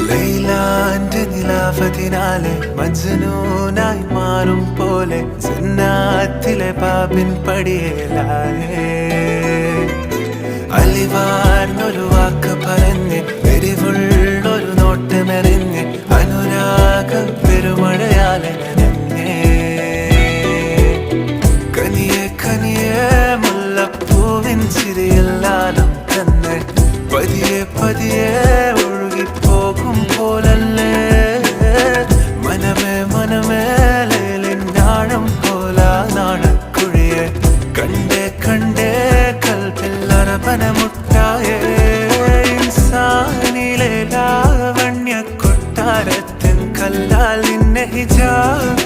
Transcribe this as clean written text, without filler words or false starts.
ലൈലാന്റെ നിലാവതിനാലെ മജ്നൂനായി മാറും പോലെ ജന്നാത്തിലെ ബാബിൻ പടിയേലായേ അലിവാർന്നൊരു വാക്ക് പറഞ്ഞ് എരിവുള്ളൊരു നോട്ടമെറിഞ്ഞ് അനുരാഗ പെരുമഴയാലെ നനഞ്ഞേ കനിയെ കനിയെ മുല്ലപ്പൂവിൻ ചിരിയെല്ലാലും തന്നെ പതിയെ പതിയെ ഒഴുകിപ്പോകും പോലല്ലേ മനമേ മനമേ ലേലിനാഴം പോലാ നാണക്കുഴിയെ കണ്ടേ കണ്ടേ കൽപ്പില്ലറപനമുട്ടായേ ഇൻസാനിലെ ലാവണ്യ കൊട്ടാരത്തിൻ കല്ലാൽ നിന്നെ ഹിജാബ്